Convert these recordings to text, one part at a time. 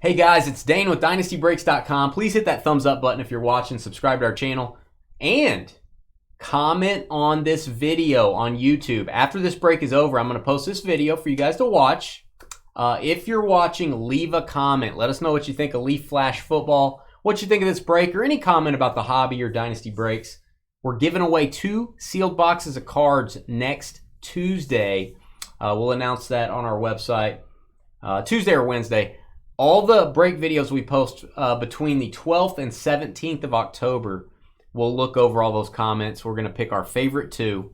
Hey guys, it's Dane with DynastyBreaks.com. Please hit that thumbs up button if you're watching, subscribe to our channel, and comment on this video on YouTube. After this break is over, I'm going to post this video for you guys to watch. If you're watching, leave a comment. Let us know what you think of Leaf Flash Football, what you think of this break, or any comment about the hobby or Dynasty Breaks. We're giving away 2 sealed boxes of cards next Tuesday. We'll announce that on our website Tuesday or Wednesday. All the break videos we post between the 12th and 17th of October, we'll look over all those comments. We're going to pick our favorite 2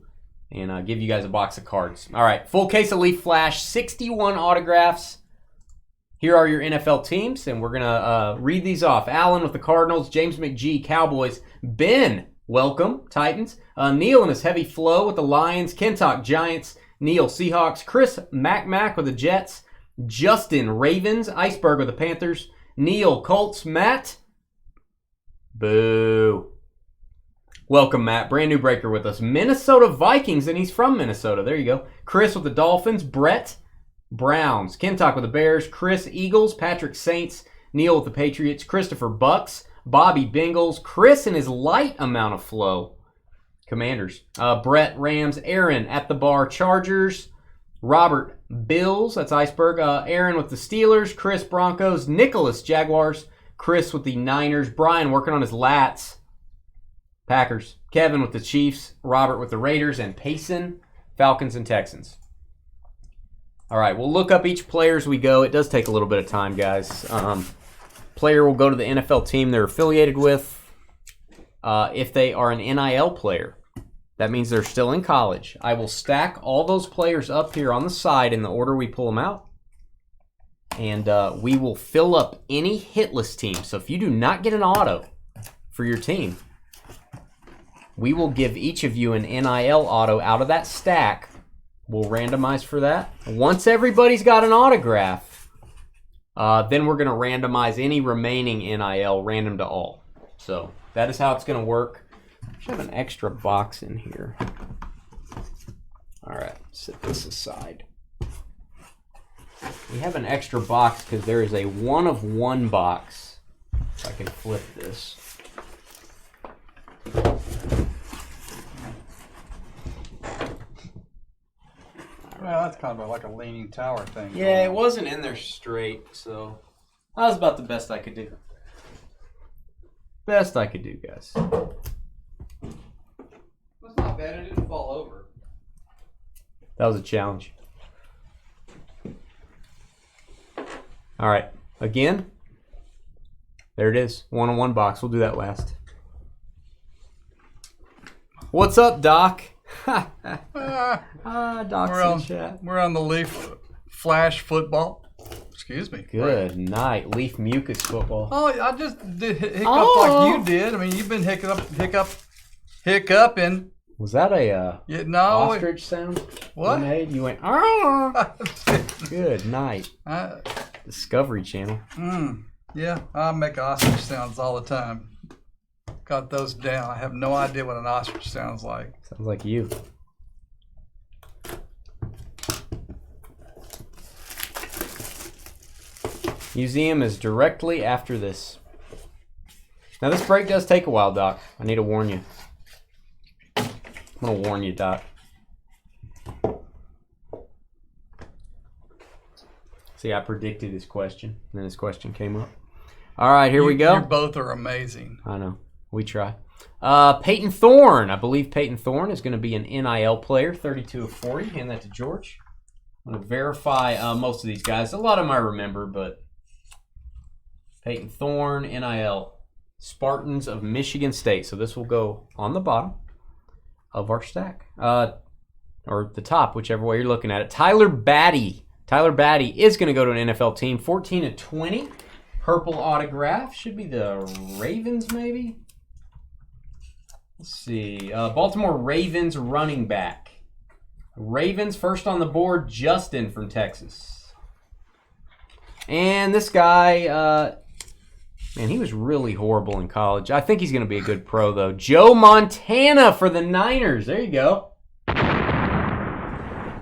and give you guys a box of cards. All right, full case of Leaf Flash, 61 autographs. Here are your NFL teams, and we're going to read these off. Allen with the Cardinals, James McGee, Cowboys, Ben, welcome, Titans, Neal and his heavy flow with the Lions, Kentuck, Giants, Neal, Seahawks, Chris Mac with the Jets, Justin, Ravens, Iceberg with the Panthers, Neal, Colts, Matt, boo. Welcome, Matt. Brand new breaker with us. Minnesota Vikings, and he's from Minnesota. There you go. Chris with the Dolphins, Brett, Browns, Kentuck with the Bears, Chris, Eagles, Patrick, Saints, Neal with the Patriots, Christopher, Bucks, Bobby, Bengals, Chris and his light amount of flow, Commanders, Brett, Rams, Aaron at the bar, Chargers, Robert, Bills, that's Iceberg, Aaron with the Steelers, Chris, Broncos, Nicholas, Jaguars, Chris with the Niners, Brian working on his lats, Packers, Kevin with the Chiefs, Robert with the Raiders, and Payson, Falcons and Texans. All right, we'll look up each player as we go. It does take a little bit of time, guys. Player will go to the NFL team they're affiliated with. If they are an NIL player, that means they're still in college. I will stack all those players up here on the side in the order we pull them out. And we will fill up any hitless team. So if you do not get an auto for your team, we will give each of you an NIL auto out of that stack. We'll randomize for that. Once everybody's got an autograph, then we're going to randomize any remaining NIL, random to all. So that is how it's going to work. I should have an extra box in here. All right, set this aside. We have an extra box because there is a 1-of-1 box. If I can flip this. Well, that's kind of like a leaning tower thing. Yeah, it wasn't in there straight, so that was about the best I could do. Best I could do, guys. That's not bad. It didn't fall over. That was a challenge. All right, again, there it is. 1-on-1 box. We'll do that last. What's up, Doc? Doc's in chat. We're on the Leaf Flash Football. Excuse me. Good night. Leaf Mucus Football. Oh, I just did hiccup like you did. I mean, you've been hiccuping. Was that a ostrich sound? What? You went, oh. Good night. Discovery Channel. Yeah, I make ostrich sounds all the time. Got those down. I have no idea what an ostrich sounds like. Sounds like you. Museum is directly after this. Now this break does take a while, Doc. I need to warn you. I'm going to warn you, Doc. See, I predicted his question, and then his question came up. All right, here we go. You both are amazing. I know. We try. Peyton Thorne. I believe Peyton Thorne is going to be an NIL player, 32 of 40. Hand that to George. I'm going to verify most of these guys. A lot of them I remember, but Peyton Thorne, NIL. Spartans of Michigan State. So this will go on the bottom of our stack. Or the top, whichever way you're looking at it. Tyler Batty. Tyler Batty is going to go to an NFL team. 14 of 20. Purple autograph. Should be the Ravens, maybe? Let's see. Baltimore Ravens running back. Ravens first on the board, Justin from Texas. And this guy, man, he was really horrible in college. I think he's going to be a good pro, though. Joe Montana for the Niners. There you go.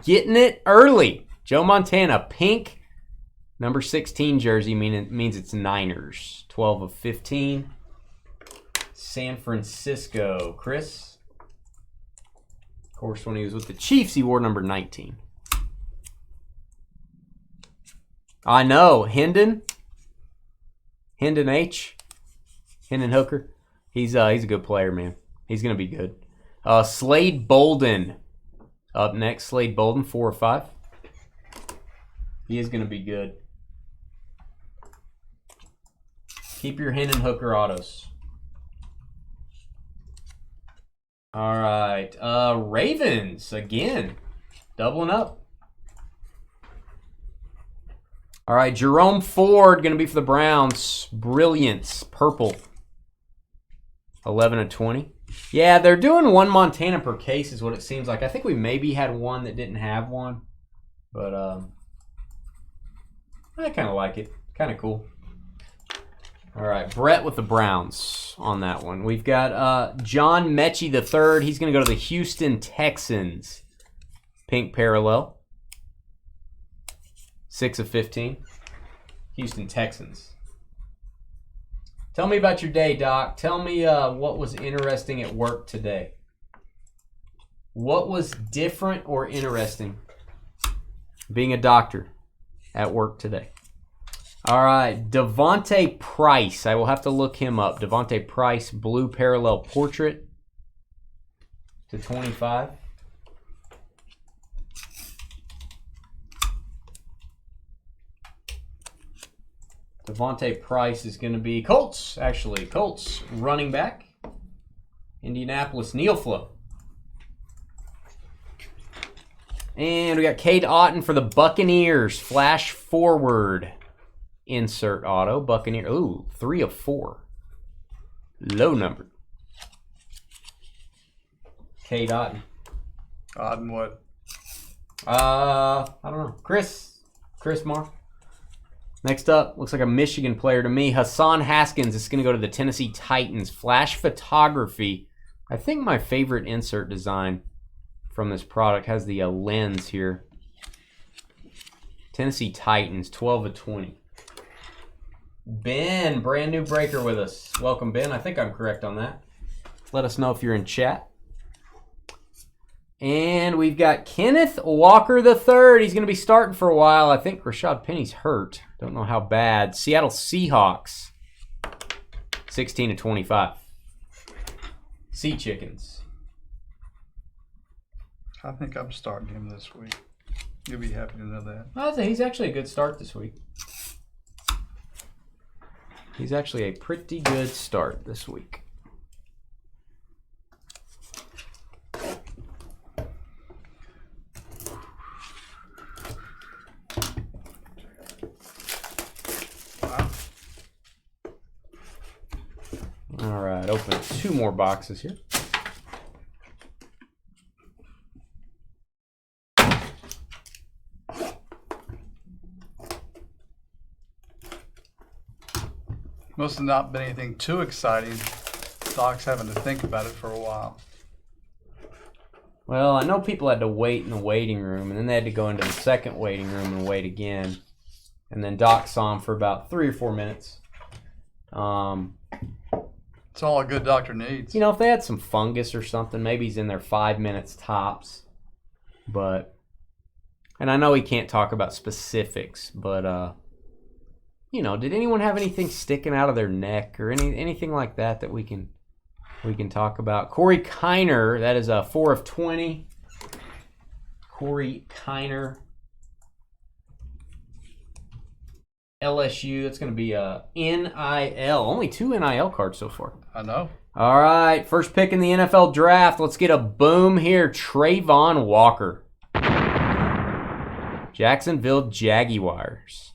Getting it early. Joe Montana, pink Number 16 jersey means it's Niners. 12 of 15. San Francisco. Chris? Of course, when he was with the Chiefs, he wore number 19. I know. Hendon H. Hendon Hooker. He's a good player, man. He's going to be good. Slade Bolden. Up next, Slade Bolden, 4 or 5. He is going to be good. Keep your Hendon Hooker autos. All right. Ravens, again. Doubling up. All right, Jerome Ford, going to be for the Browns. Brilliance, purple. 11 of 20. Yeah, they're doing one Montana per case is what it seems like. I think we maybe had one that didn't have one. But I kind of like it. Kind of cool. All right, Brett with the Browns on that one. We've got John Mechie III. He's going to go to the Houston Texans. Pink parallel. 6 of 15. Houston Texans. Tell me about your day, Doc. Tell me what was interesting at work today. What was different or interesting being a doctor at work today? All right, Devontae Price. I will have to look him up. Devontae Price, blue parallel portrait to 25. Devontae Price is going to be Colts, actually. Colts running back. Indianapolis Neal Flow. And we got Cade Otton for the Buccaneers. Flash forward. Insert auto. Buccaneer. Ooh, 3 of 4. Low number. Cade Otton. Otton what? I don't know. Chris Marr. Next up, looks like a Michigan player to me. Hassan Haskins is going to go to the Tennessee Titans. Flash photography. I think my favorite insert design from this product has the lens here. Tennessee Titans, 12 of 20. Ben, brand new breaker with us. Welcome, Ben. I think I'm correct on that. Let us know if you're in chat. And we've got Kenneth Walker III. He's going to be starting for a while. I think Rashad Penny's hurt. Don't know how bad. Seattle Seahawks. 16 to 25. Sea Chickens. I think I'm starting him this week. You'll be happy to know that. Well, he's actually a good start this week. He's actually a pretty good start this week. All right, open 2 more boxes here. Must have not been anything too exciting. Doc's having to think about it for a while. Well, I know people had to wait in the waiting room, and then they had to go into the second waiting room and wait again. And then Doc saw him for about 3 or 4 minutes. It's all a good doctor needs. You know, if they had some fungus or something, maybe he's in there 5 minutes tops. But, and I know he can't talk about specifics, but, you know, did anyone have anything sticking out of their neck or anything like that that we can talk about? Corey Kiner, that is a 4 of 20. Corey Kiner. LSU, that's going to be a NIL. Only 2 NIL cards so far. I know. All right, first pick in the NFL draft. Let's get a boom here. Trayvon Walker. Jacksonville Jaguars.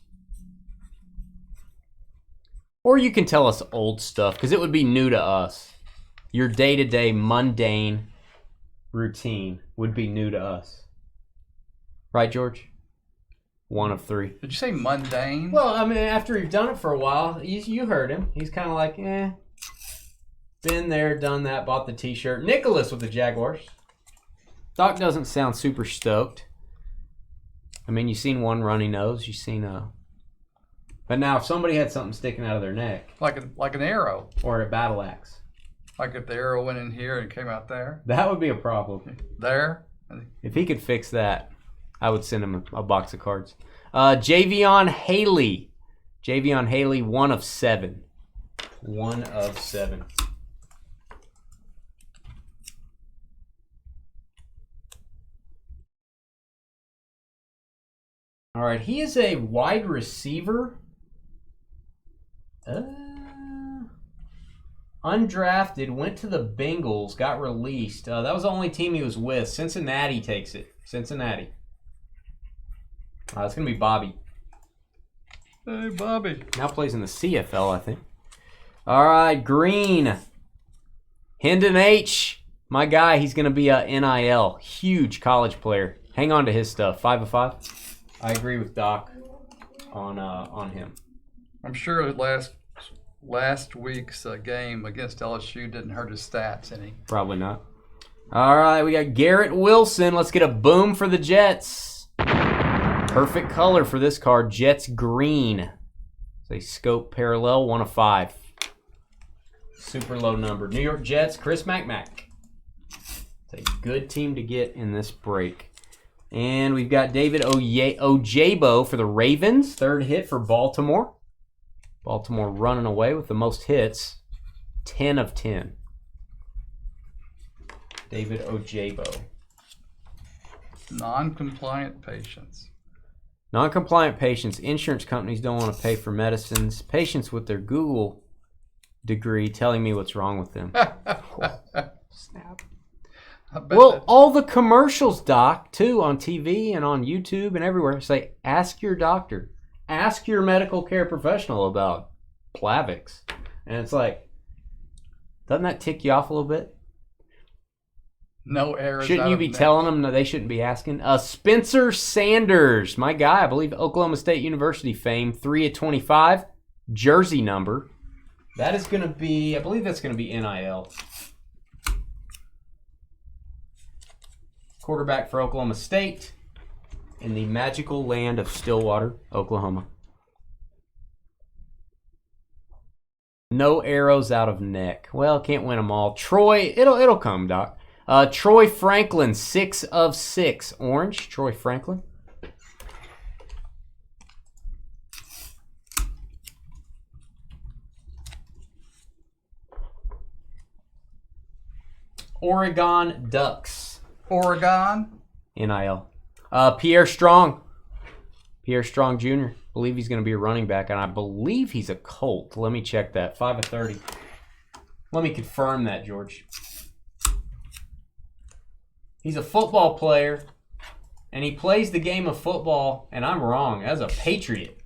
Or you can tell us old stuff, because it would be new to us. Your day-to-day mundane routine would be new to us. Right, George? 1 of 3. Did you say mundane? Well, I mean, after you've done it for a while, you heard him. He's kind of like, been there, done that, bought the t-shirt. Nicholas with the Jaguars. Doc doesn't sound super stoked. I mean, you've seen one runny nose. You've seen But now if somebody had something sticking out of their neck. Like an arrow. Or a battle axe. Like if the arrow went in here and came out there. That would be a problem. There. If he could fix that, I would send him a box of cards. Javion Haley. Javion Haley, 1 of 7. 1 of 7. All right, he is a wide receiver. Undrafted, went to the Bengals, got released. That was the only team he was with. Cincinnati takes it. Cincinnati. It's going to be Bobby. Hey, Bobby. Now plays in the CFL, I think. All right, Green. Hendon H. My guy, he's going to be a NIL. Huge college player. Hang on to his stuff. 5 of 5. I agree with Doc on him. I'm sure last week's game against LSU didn't hurt his stats any. Probably not. All right, we got Garrett Wilson. Let's get a boom for the Jets. Perfect color for this card. Jets green. It's a scope parallel, 1 of 5. Super low number. New York Jets, Chris McMack. It's a good team to get in this break. And we've got David Ojabo for the Ravens. 3rd hit for Baltimore. Baltimore running away with the most hits. 10 of 10. David Ojabo. Non-compliant patients. Non-compliant patients. Insurance companies don't want to pay for medicines. Patients with their Google degree telling me what's wrong with them. Snap. Well, all the commercials, Doc, too, on TV and on YouTube and everywhere say, ask your doctor. Ask your medical care professional about Plavix. And it's like, doesn't that tick you off a little bit? No errors. Shouldn't you be telling them that they shouldn't be asking? Spencer Sanders, my guy, I believe Oklahoma State University fame, 3 of 25, jersey number. That is going to be, I believe that's going to be NIL. Quarterback for Oklahoma State in the magical land of Stillwater, Oklahoma. No arrows out of neck. Well, can't win them all. Troy, it'll come, Doc. Troy Franklin, 6 of 6. Orange, Troy Franklin. Oregon Ducks. Oregon. NIL. Pierre Strong. Pierre Strong Jr. Believe he's going to be a running back, and I believe he's a Colt. Let me check that. 5 of 30. Let me confirm that, George. He's a football player, and he plays the game of football, and I'm wrong, as a Patriot.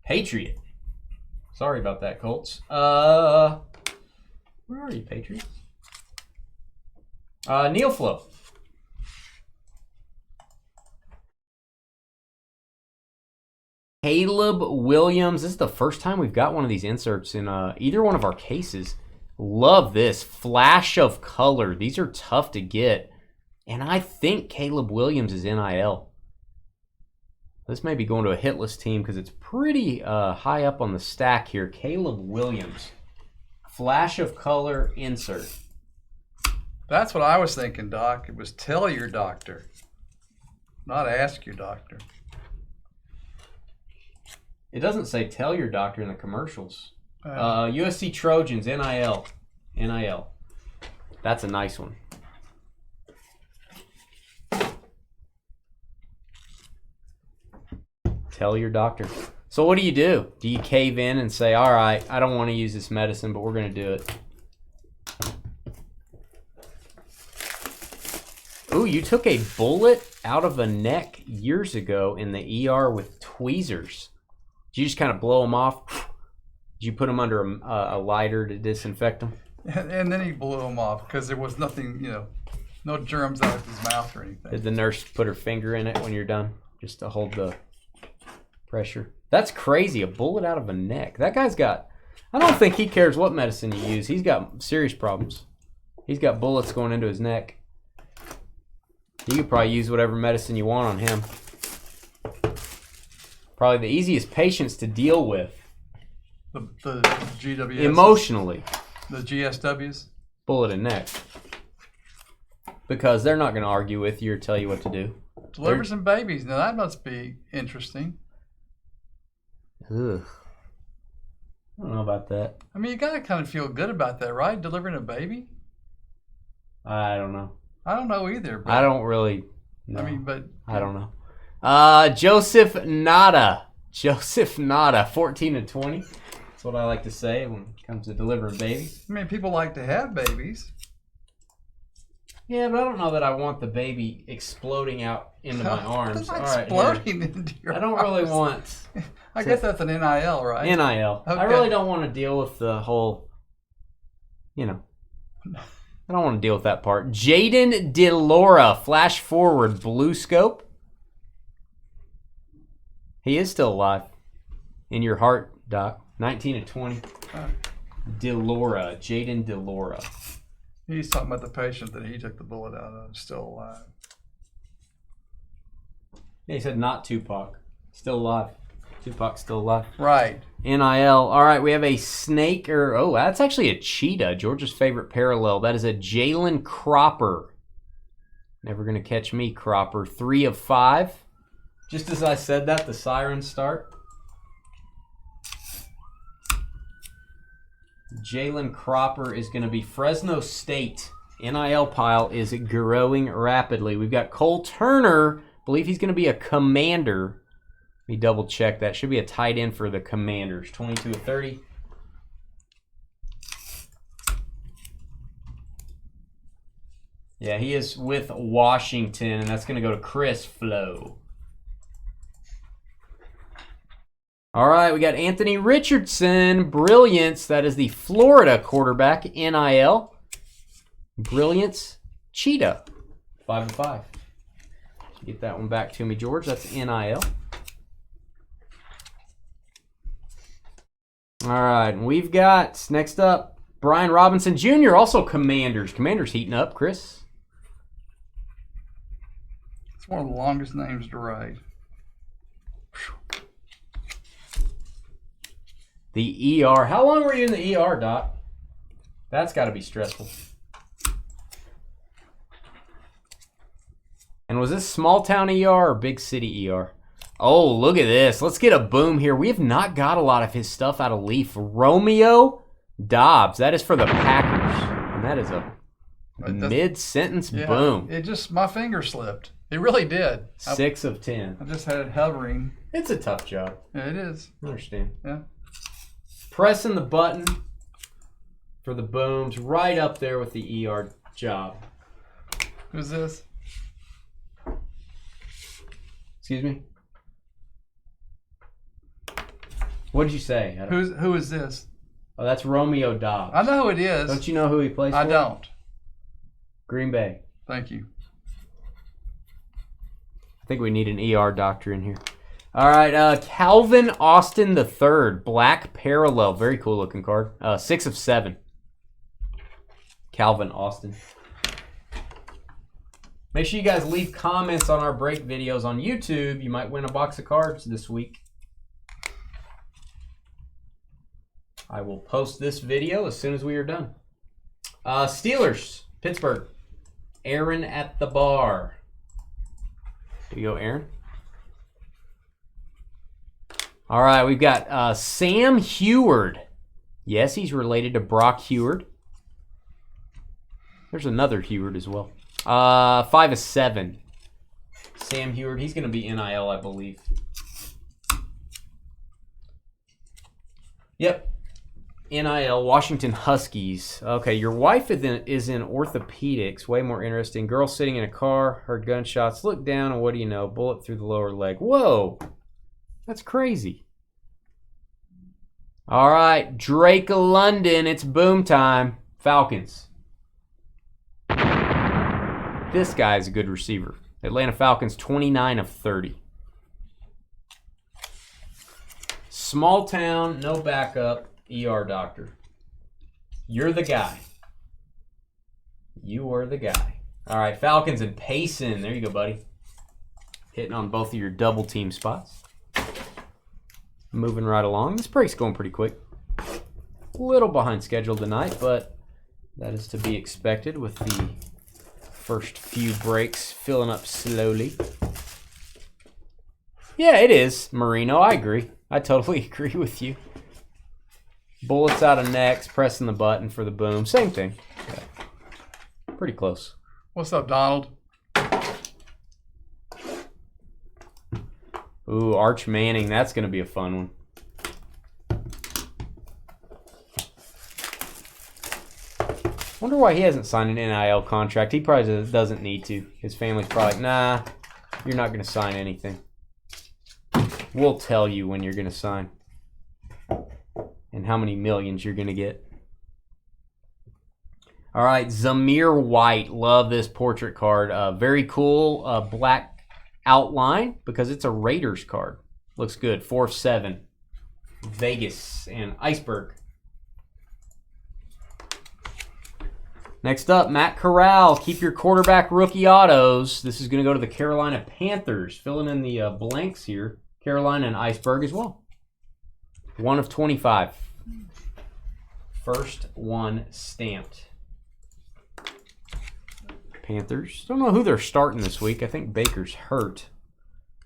Patriot. Sorry about that, Colts. Where are you, Patriots? Neal Flow. Caleb Williams. This is the first time we've got one of these inserts in either one of our cases. Love this. Flash of color. These are tough to get. And I think Caleb Williams is NIL. This may be going to a hitless team because it's pretty high up on the stack here. Caleb Williams. Flash of color insert. That's what I was thinking, Doc. It was tell your doctor, not ask your doctor. It doesn't say tell your doctor in the commercials. USC Trojans, NIL. NIL. That's a nice one. Tell your doctor. So what do? Do you cave in and say, all right, I don't want to use this medicine, but we're going to do it? Ooh, you took a bullet out of a neck years ago in the ER with tweezers. Did you just kind of blow them off? Did you put them under a lighter to disinfect them? And then he blew them off because there was nothing, no germs out of his mouth or anything. Did the nurse put her finger in it when you're done just to hold the pressure? That's crazy, a bullet out of a neck. That guy's got, I don't think he cares what medicine you use. He's got serious problems. He's got bullets going into his neck. You could probably use whatever medicine you want on him. Probably the easiest patients to deal with. The GWS. Emotionally. The GSWs. Bullet and neck. Because they're not going to argue with you or tell you what to do. Deliver some babies. Now that must be interesting. Ugh. I don't know about that. I mean, you got to kind of feel good about that, right? Delivering a baby? I don't know. I don't know either. But, I don't really know. I mean, but... I don't know. Joseph Nada. Joseph Nada, 14-20. That's what I like to say when it comes to delivering babies. I mean, people like to have babies. Yeah, but I don't know that I want the baby exploding out into my arms. All right, exploding into your I don't arms. really want... I guess that's an NIL, right? NIL. Okay. I really don't want to deal with the whole, I don't want to deal with that part. Jaden DeLora, flash forward, blue scope. He is still alive. In your heart, Doc. 19-20. DeLora, Jaden DeLora. He's talking about the patient that he took the bullet out of, still alive. Yeah, he said not Tupac. Still alive. Tupac's still alive. Right. NIL. All right, we have a snake, that's actually a cheetah. Georgia's favorite parallel. That is a Jalen Cropper. Never going to catch me, Cropper. 3 of 5. Just as I said that, the sirens start. Jalen Cropper is going to be Fresno State. NIL pile is growing rapidly. We've got Cole Turner. I believe he's going to be a Commander. Let me double check that. Should be a tight end for the Commanders. 22 of 30. Yeah, he is with Washington, and that's going to go to Chris Flo. All right, we got Anthony Richardson. Brilliance. That is the Florida quarterback. NIL. Brilliance. Cheetah. 5 of 5. Get that one back to me, George. That's NIL. All right, and we've got, next up, Brian Robinson Jr., also Commanders. Commanders heating up, Chris. It's one of the longest names to write. The ER. How long were you in the ER, Doc? That's got to be stressful. And was this small town ER or big city ER? Oh, look at this. Let's get a boom here. We have not got a lot of his stuff out of Leaf. Romeo Dobbs. That is for the Packers. And that is a mid-sentence boom. It just, my finger slipped. It really did. 6 of 10. I just had it hovering. It's a tough job. Yeah, it is. I understand. Yeah. Pressing the button for the booms right up there with the ER job. Who's this? Excuse me? What did you say? Who is this? Oh, that's Romeo Dobbs. I know who it is. Don't you know who he plays for? I don't. Green Bay. Thank you. I think we need an ER doctor in here. All right, Calvin Austin III, black parallel. Very cool looking card. 6 of 7. Calvin Austin. Make sure you guys leave comments on our break videos on YouTube. You might win a box of cards this week. I will post this video as soon as we are done. Steelers, Pittsburgh. Aaron at the bar. Here you go, Aaron. All right, we've got Sam Heward. Yes, he's related to Brock Heward. There's another Heward as well. 5 of 7. Sam Heward, he's going to be NIL, I believe. Yep. NIL, Washington Huskies. Okay, your wife is in orthopedics. Way more interesting. Girl sitting in a car, heard gunshots. Look down, and what do you know? Bullet through the lower leg. Whoa. That's crazy. All right, Drake London. It's boom time. Falcons. This guy is a good receiver. Atlanta Falcons, 29 of 30. Small town, no backup, ER doctor. You're the guy. You are the guy. All right, Falcons and Payson. There you go, buddy. Hitting on both of your double team spots. moving right along. This break's going pretty quick. A little behind schedule tonight, but that is to be expected with the first few breaks filling up slowly. Yeah, it is, Marino. I agree. I totally agree with you. Bullets out of necks, pressing the button for the boom. Same thing. Yeah. Pretty close. What's up, Donald? Ooh, Arch Manning. That's going to be a fun one. Wonder why he hasn't signed an NIL contract. He probably doesn't need to. His family's probably like, nah, you're not going to sign anything. We'll tell you when you're going to sign and how many millions you're going to get. All right, Zamir White. Love this portrait card. Very cool black outline because it's a Raiders card. Looks good. 4 of 7. Vegas and Iceberg. Next up, Matt Corral. Keep your quarterback rookie autos. This is going to go to the Carolina Panthers. Filling in the blanks here. Carolina and Iceberg as well. 1 of 25. First one stamped. Panthers. Don't know who they're starting this week. I think Baker's hurt.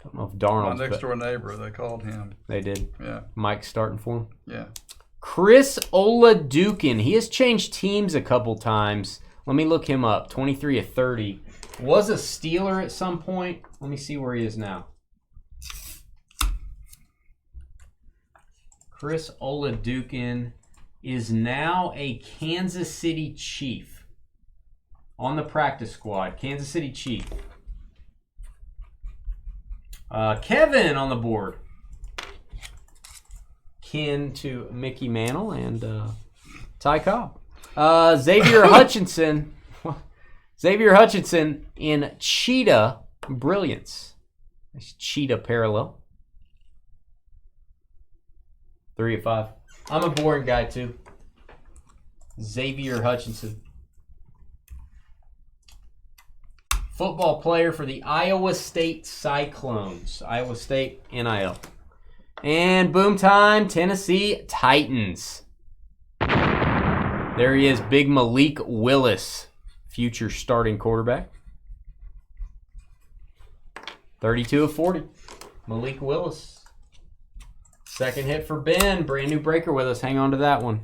Don't know if Darnold's. My next door neighbor, they called him. They did. Yeah. Mike's starting for him. Yeah. Chris Oladukin. He has changed teams a couple times. Let me look him up. 23 of 30. Was a Steeler at some point. Let me see where he is now. Chris Oladukin is now a Kansas City Chief. On the practice squad. Kansas City Chief. Kevin on the board. Kin to Mickey Mantle and Ty Cobb. Xavier Hutchinson. Xavier Hutchinson in Cheetah Brilliance. Nice Cheetah parallel. 3 of 5. I'm a boring guy too. Xavier Hutchinson. Football player for the Iowa State Cyclones. Iowa State NIL. And boom time, Tennessee Titans. There he is, big Malik Willis, future starting quarterback. 32 of 40. Malik Willis. Second hit for Ben. Brand new breaker with us. Hang on to that one.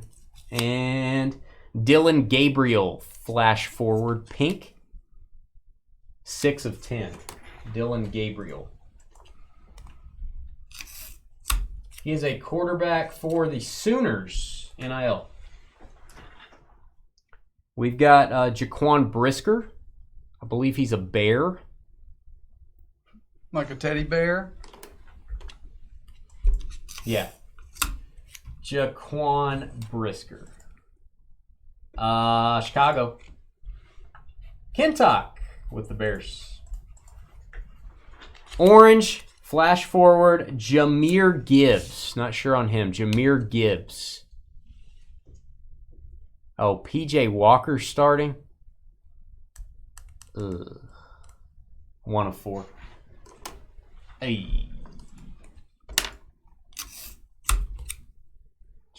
And Dylan Gabriel, flash forward pink. 6 of 10. Dylan Gabriel. He is a quarterback for the Sooners, NIL. We've got Jaquan Brisker. I believe he's a Bear. Like a teddy bear? Yeah. Jaquan Brisker. Chicago. Kentuck with the Bears. Orange. Flash forward, Jamir Gibbs. Not sure on him. Jamir Gibbs. Oh, PJ Walker starting. Ugh. 1 of 4. Hey.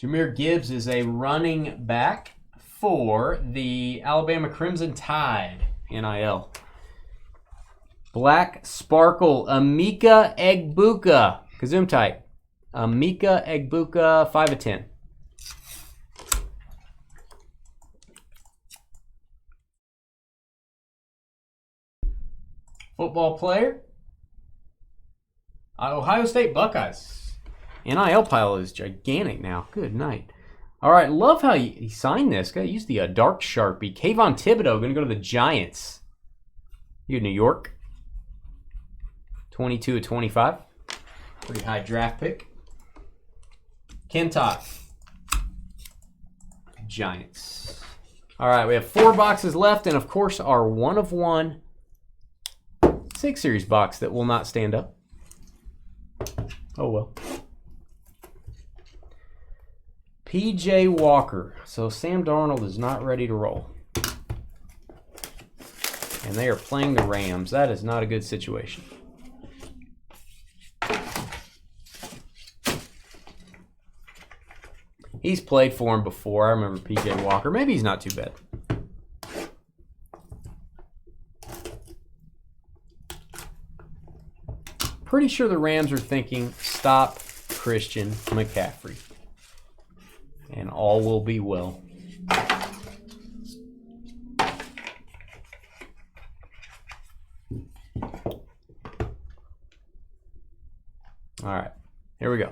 Jamir Gibbs is a running back for the Alabama Crimson Tide, NIL. Black Sparkle, Amika Egbuka. Kazoom type. Amika Egbuka, 5 of 10. Football player. Ohio State Buckeyes. NIL pile is gigantic now. Good night. All right, love how he signed this. Got to use the dark Sharpie. Kayvon Thibodeau going to go to the Giants. You New York. 22 of 25. Pretty high draft pick. Kentuck. Giants. All right, we have 4 boxes left, and of course our 1 of 1 6 series box that will not stand up. Oh well. PJ Walker. So Sam Darnold is not ready to roll. And they are playing the Rams. That is not a good situation. He's played for him before. I remember P.J. Walker. Maybe he's not too bad. Pretty sure the Rams are thinking, stop Christian McCaffrey. And all will be well. All right, here we go.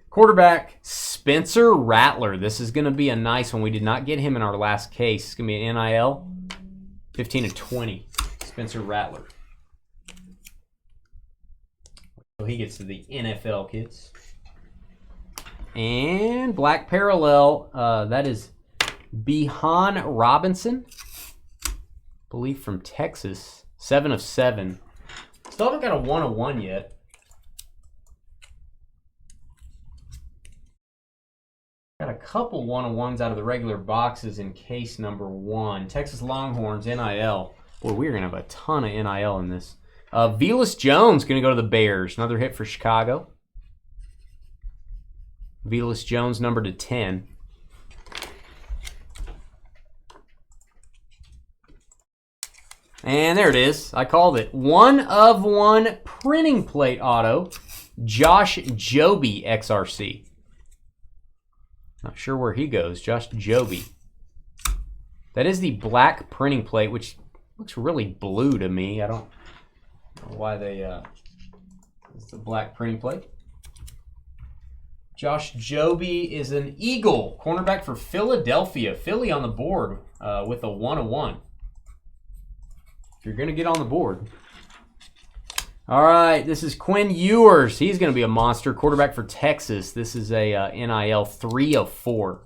Quarterback, Spencer Rattler. This is going to be a nice one. We did not get him in our last case. It's going to be an NIL. 15/20. Spencer Rattler. So he gets to the NFL, kids. And black parallel, that is Bijan Robinson. I believe from Texas. 7/7. Still haven't got a 1/1 yet. Got a couple 1/1s out of the regular boxes in case number 1. Texas Longhorns, NIL. Boy, we're going to have a ton of NIL in this. Velus Jones going to go to the Bears. Another hit for Chicago. Velus Jones, number to 10. And there it is. I called it. 1/1 printing plate auto. Josh Joby, XRC. Not sure where he goes. Josh Joby. That is the black printing plate, which looks really blue to me. I don't know why they... it's the black printing plate. Josh Joby is an Eagle. Cornerback for Philadelphia. Philly on the board with a 1/1. If you're going to get on the board. All right, this is Quinn Ewers. He's going to be a monster. Quarterback for Texas. This is a NIL 3/4.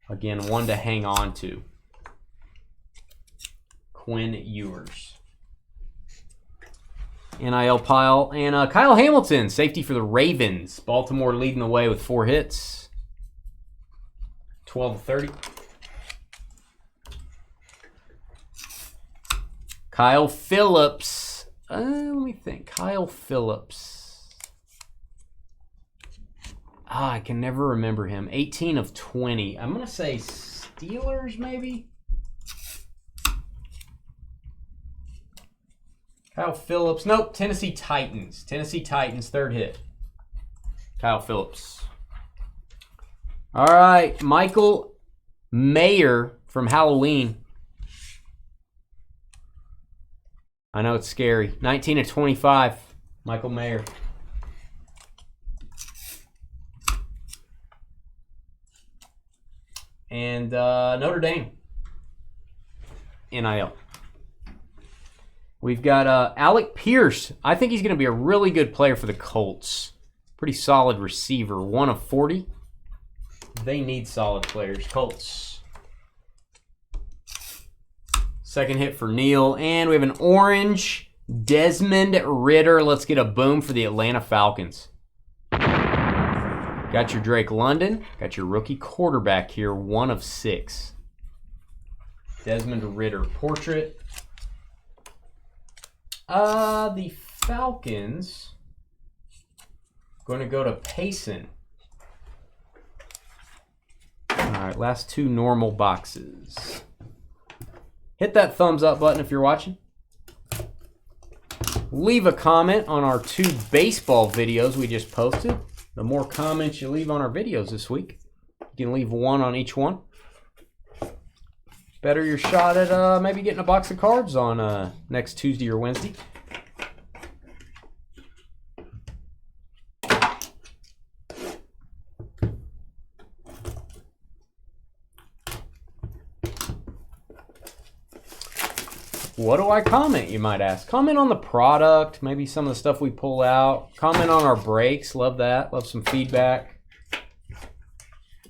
Again, one to hang on to. Quinn Ewers. NIL pile. And Kyle Hamilton, safety for the Ravens. Baltimore leading the way with 4 hits. 12/30. Kyle Phillips. Let me think. Kyle Phillips. I can never remember him. 18/20. I'm going to say Steelers, maybe? Kyle Phillips. Nope, Tennessee Titans. Tennessee Titans, 3rd hit. Kyle Phillips. All right, Michael Mayer from Halloween. I know it's scary. 19/25. Michael Mayer. And Notre Dame. NIL. We've got Alec Pierce. I think he's going to be a really good player for the Colts. Pretty solid receiver. 1/40. They need solid players. Colts. Second hit for Neal. And we have an orange Desmond Ridder. Let's get a boom for the Atlanta Falcons. Got your Drake London. Got your rookie quarterback here. 1/6. Desmond Ridder portrait. The Falcons going to go to Payson. All right, last 2 normal boxes. Hit that thumbs up button if you're watching. Leave a comment on our 2 baseball videos we just posted. The more comments you leave on our videos this week, you can leave 1 on each one. Better your shot at maybe getting a box of cards on next Tuesday or Wednesday. What do I comment, you might ask? Comment on the product, maybe some of the stuff we pull out. Comment on our breaks, love that. Love some feedback.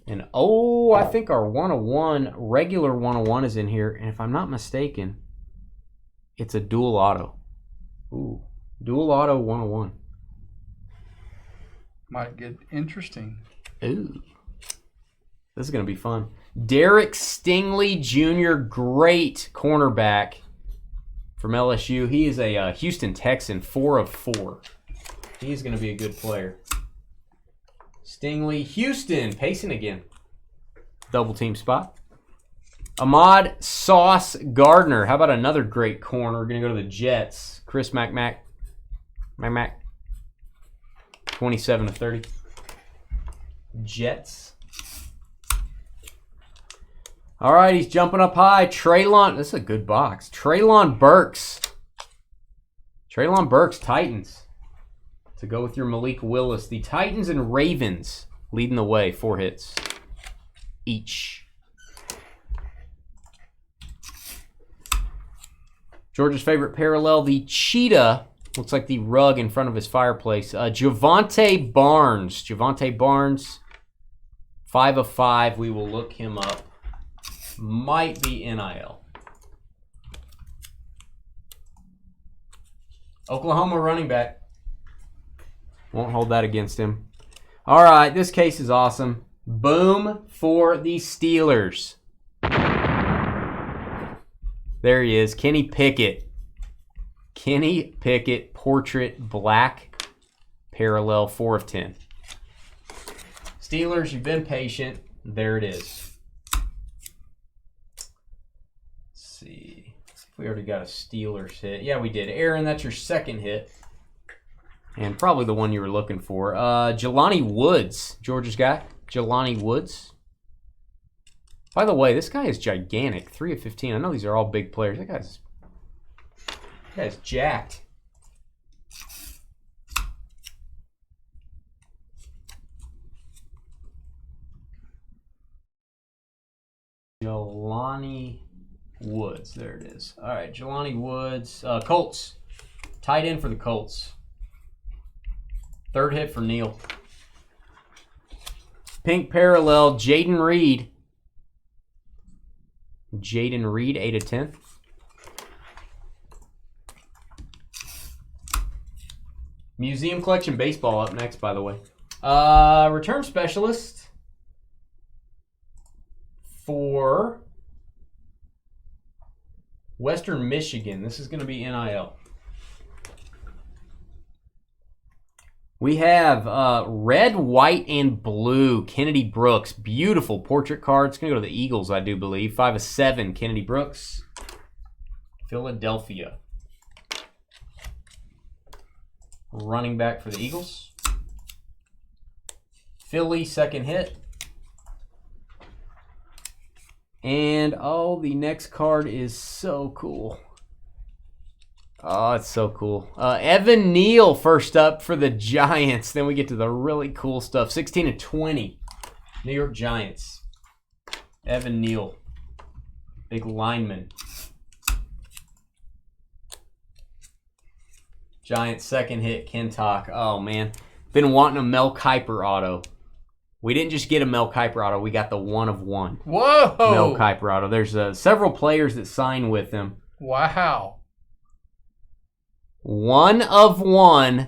And I think our 1/1, regular 1/1 is in here. And if I'm not mistaken, it's a dual auto. Ooh, dual auto 1/1. Might get interesting. Ooh, this is going to be fun. Derek Stingley Jr., great cornerback from LSU. He is a Houston Texan, 4/4. He's going to be a good player. Stingley, Houston, pacing again. Double team spot. Ahmad Sauce Gardner. How about another great corner? We're going to go to the Jets. Chris Mac. 27-30. Jets. All right, he's jumping up high. Treylon. This is a good box. Treylon Burks. Titans. To go with your Malik Willis. The Titans and Ravens leading the way. 4 hits each. George's favorite parallel, the cheetah. Looks like the rug in front of his fireplace. Javonte Barnes. 5 of 5. We will look him up. Might be NIL. Oklahoma running back. Won't hold that against him. All right, this case is awesome. Boom for the Steelers. There he is, Kenny Pickett. Portrait black parallel, 4 of 10. Steelers, you've been patient. There it is. Let's see if we already got a Steelers hit. Yeah, we did. Aaron, that's your second hit. And probably the one you were looking for. Jelani Woods, Georgia's guy. Jelani Woods. By the way, this guy is gigantic. 3 of 15. I know these are all big players. That guy's jacked. Jelani Woods. There it is. All right, Jelani Woods. Colts. Tight end for the Colts. 3rd hit for Neal. Pink parallel, Jaden Reed. 8 of 10. Museum Collection Baseball up next, by the way. Return specialist for Western Michigan. This is going to be NIL. We have red, white, and blue. Kennedy Brooks. Beautiful portrait card. It's going to go to the Eagles, I do believe. 5 of 7. Kennedy Brooks. Philadelphia. Running back for the Eagles. Philly, 2nd hit. And, the next card is so cool. Oh, it's so cool. Evan Neal first up for the Giants. Then we get to the really cool stuff. 16 of 20. New York Giants. Evan Neal. Big lineman. Giants 2nd hit, Kentuck. Oh, man. Been wanting a Mel Kiper auto. We didn't just get a Mel Kiper auto. We got the 1 of 1. Whoa! Mel Kiper auto. There's several players that sign with him. Wow. 1 of 1.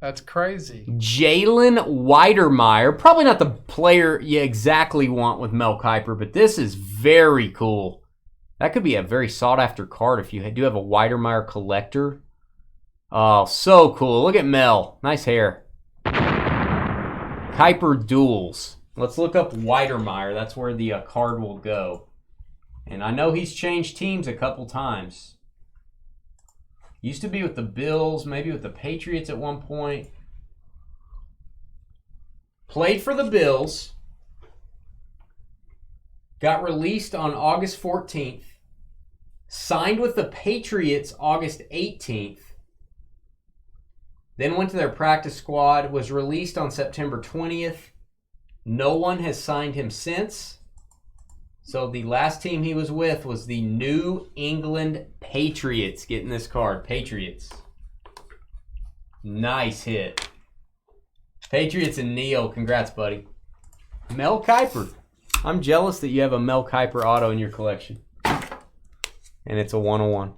That's crazy. Jalen Weidermeyer. Probably not the player you exactly want with Mel Kiper, but this is very cool. That could be a very sought-after card if you do have a Weidermeyer collector. Oh, so cool. Look at Mel. Nice hair. Kiper duels. Let's look up Weidermeyer. That's where the card will go. And I know he's changed teams a couple times. Used to be with the Bills, maybe with the Patriots at one point. Played for the Bills. Got released on August 14th. Signed with the Patriots August 18th. Then went to their practice squad. Was released on September 20th. No one has signed him since. So the last team he was with was the New England Patriots. Getting this card. Patriots. Nice hit. Patriots and Neal. Congrats, buddy. Mel Kiper. I'm jealous that you have a Mel Kiper auto in your collection. And it's a 101.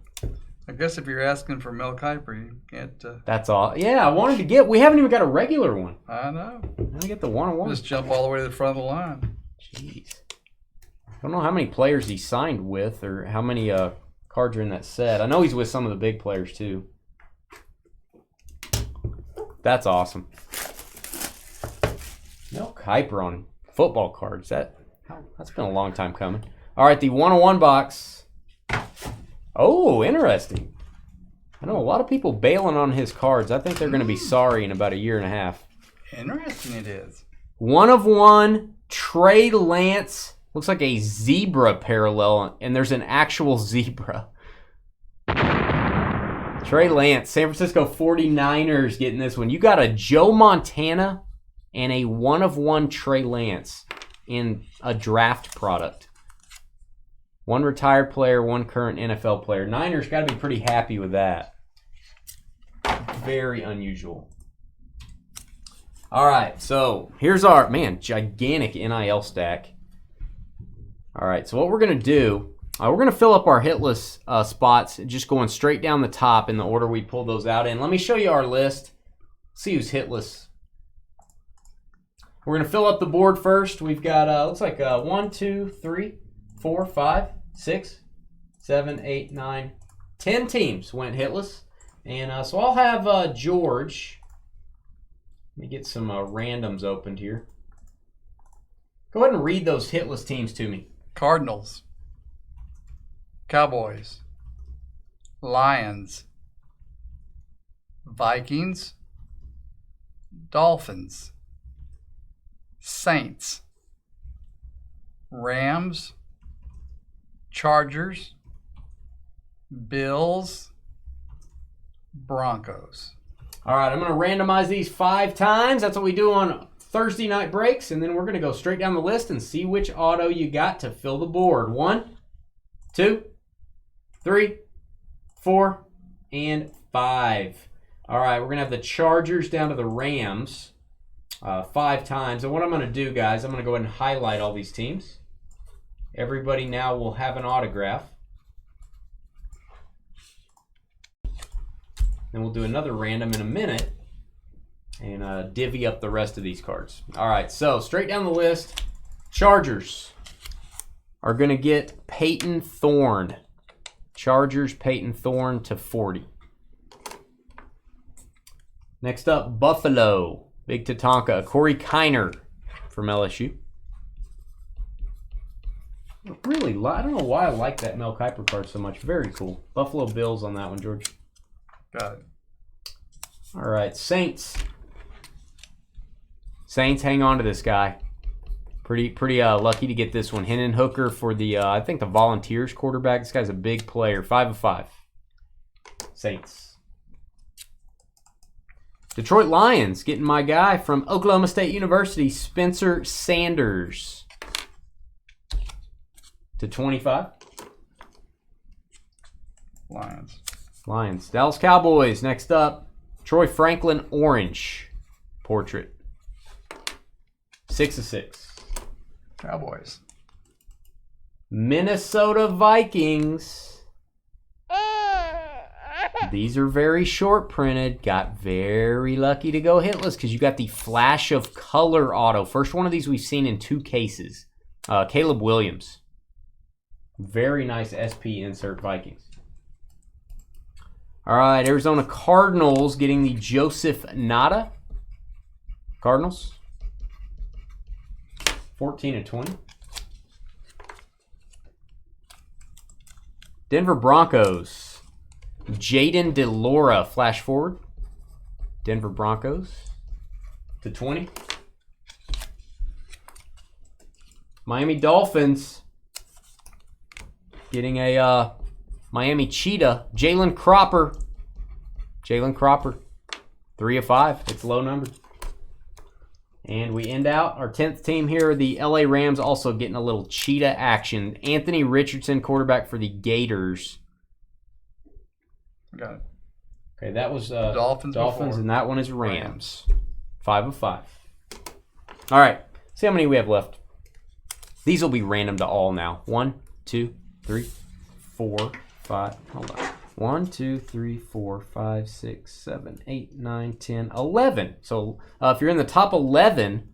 I guess if you're asking for Mel Kiper, you can't... That's all. Yeah, I wanted to get... We haven't even got a regular one. I know. I'm going to get the 101. Just jump all the way to the front of the line. Jeez. I don't know how many players he signed with or how many cards are in that set. I know he's with some of the big players, too. That's awesome. Kiper on football cards. That's been a long time coming. All right, the 101 box. Oh, interesting. I know a lot of people bailing on his cards. I think they're going to be sorry in about a year and a half. Interesting it is. 1 of 1, Trey Lance. Looks like a zebra parallel, and there's an actual zebra. Trey Lance, San Francisco 49ers getting this one. You got a Joe Montana and a 1 of 1 Trey Lance in a draft product. 1 retired player, 1 current NFL player. Niners got to be pretty happy with that. Very unusual. All right, so here's our, gigantic NIL stack. All right, so what we're going to do, we're going to fill up our hitless spots, just going straight down the top in the order we pulled those out in. Let me show you our list. See who's hitless. We're going to fill up the board first. We've got, looks like 1, 2, 3, 4, 5, 6, 7, 8, 9, 10 teams went hitless. And so I'll have George. Let me get some randoms opened here. Go ahead and read those hitless teams to me. Cardinals, Cowboys, Lions, Vikings, Dolphins, Saints, Rams, Chargers, Bills, Broncos. All right, I'm going to randomize these 5 times. That's what we do on Thursday night breaks, and then we're going to go straight down the list and see which auto you got to fill the board. 1, 2, 3, 4, and 5. All right, we're going to have the Chargers down to the Rams 5 times. And what I'm going to do, guys, I'm going to go ahead and highlight all these teams. Everybody now will have an autograph. Then we'll do another random in a minute and divvy up the rest of these cards. All right, so straight down the list, Chargers are going to get Peyton Thorne. Chargers, Peyton Thorne to 40. Next up, Buffalo, Big Tatanka, Corey Kiner from LSU. Really, I don't know why I like that Mel Kiper card so much. Very cool. Buffalo Bills on that one, George. Got it. All right, Saints. Saints, hang on to this guy. Pretty lucky to get this one. Hendon Hooker for the, I think the Volunteers quarterback. This guy's a big player. 5 of 5. Saints. Detroit Lions, getting my guy from Oklahoma State University, Spencer Sanders. To 25. Lions. Dallas Cowboys, next up. Troy Franklin, orange portrait. 6 of 6. Cowboys. Minnesota Vikings. These are very short printed. Got very lucky to go hitless because you got the Flash of Color auto. First one of these we've seen in 2 cases. Caleb Williams. Very nice SP insert Vikings. All right, Arizona Cardinals getting the Joseph Nada. Cardinals. 14 of 20. Denver Broncos. Jaden DeLora, flash forward. Denver Broncos to 20. Miami Dolphins getting a Miami Cheetah. Jalen Cropper. 3 of 5. It's low number. And we end out our 10th team here. The LA Rams also getting a little cheetah action. Anthony Richardson, quarterback for the Gators. Got it. Okay, that was Dolphins and that one is Rams. 5 of 5. All right, see how many we have left. These will be random to all now. 1, 2, 3, 4, 5. Hold on. 1, 2, 3, 4, 5, 6, 7, 8, 9, 10, 11. So if you're in the top 11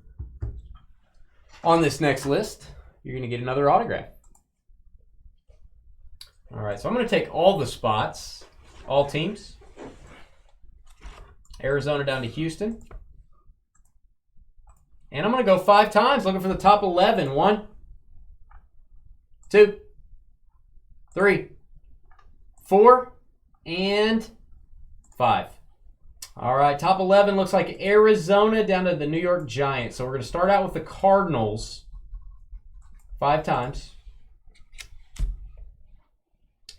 on this next list, you're going to get another autograph. All right, so I'm going to take all the spots, all teams. Arizona down to Houston. And I'm going to go 5 times looking for the top 11. 1, 2, 3, 4, and 5. All right, top 11 looks like Arizona down to the New York Giants. So we're going to start out with the Cardinals 5 times.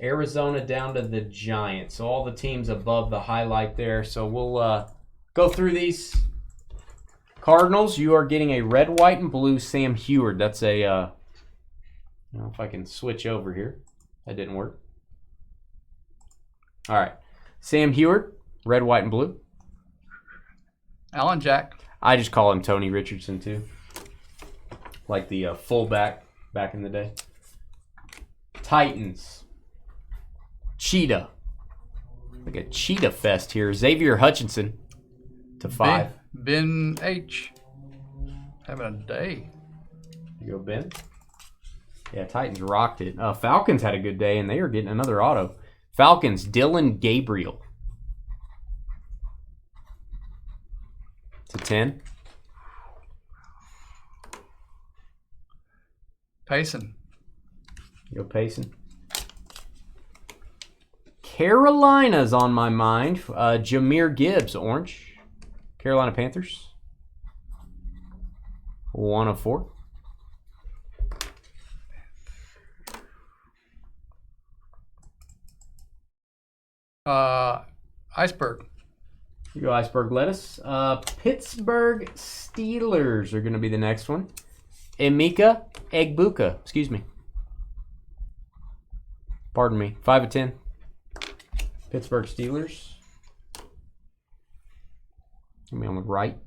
Arizona down to the Giants. So all the teams above the highlight there. So we'll go through these. Cardinals, you are getting a red, white, and blue Sam Heward. That's a, I don't know if I can switch over here. That didn't work. All right. Sam Heward, red, white, and blue. Alan Jack. I just call him Tony Richardson, too. Like the fullback back in the day. Titans. Cheetah. Like a cheetah fest here. Xavier Hutchinson to 5. Ben H. Having a day. You go, Ben. Yeah, Titans rocked it. Falcons had a good day, and they are getting another auto. Falcons, Dylan Gabriel. To 10. Payson. You go, Payson. Carolina's on my mind. Jamir Gibbs, orange. Carolina Panthers. 1 of 4. Iceberg. You go, Iceberg Lettuce. Pittsburgh Steelers are going to be the next one. Emeka Egbuka. Excuse me. Pardon me. 5 of 10. Pittsburgh Steelers. Give me on the right.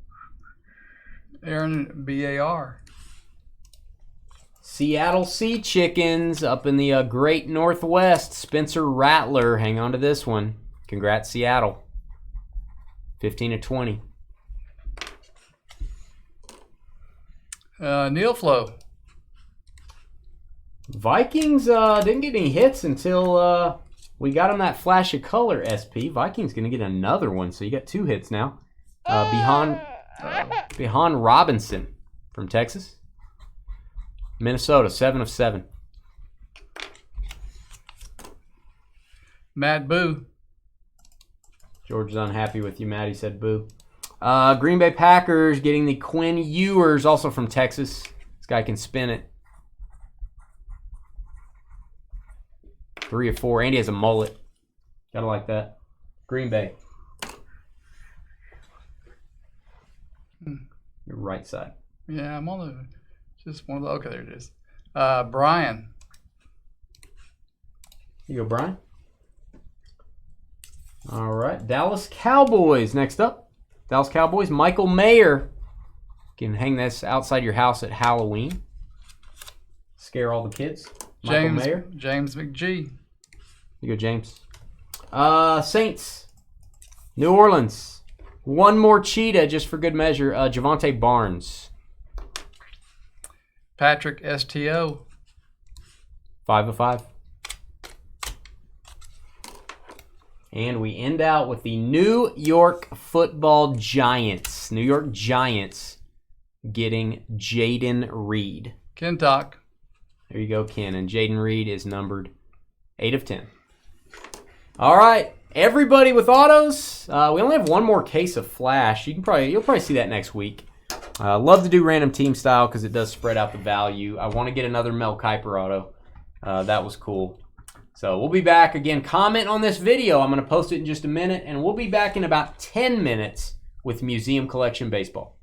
Aaron BAR. Seattle Sea Chickens up in the Great Northwest. Spencer Rattler. Hang on to this one. Congrats, Seattle. 15 of 20. Neal Flow. Vikings didn't get any hits until we got them that flash of color SP. Vikings going to get another one, so you got 2 hits now. Behan Robinson from Texas. Minnesota, 7 of 7. Matt Boo. George is unhappy with you, Matt. He said boo. Green Bay Packers getting the Quinn Ewers, also from Texas. This guy can spin it. 3 of 4. Andy has a mullet. Gotta like that. Green Bay. Your right side. Yeah, I'm on the. Just one of the. Okay, there it is. Brian. You go, Brian. All right. Dallas Cowboys next up. Dallas Cowboys. Michael Mayer. You can hang this outside your house at Halloween. Scare all the kids. Michael Mayer. James McGee. You go, James. Saints. New Orleans. One more cheetah just for good measure. Javonte Barnes. Patrick STO. 5 of 5. And we end out with the New York Football Giants. New York Giants getting Jaden Reed. Ken Talk. There you go, Ken. And Jaden Reed is numbered 8 of 10. All right. Everybody with autos. We only have one more case of Flash. You'll probably see that next week. Love to do random team style because it does spread out the value. I want to get another Mel Kiper auto. That was cool. So we'll be back again. Comment on this video. I'm going to post it in just a minute, and we'll be back in about 10 minutes with Museum Collection Baseball.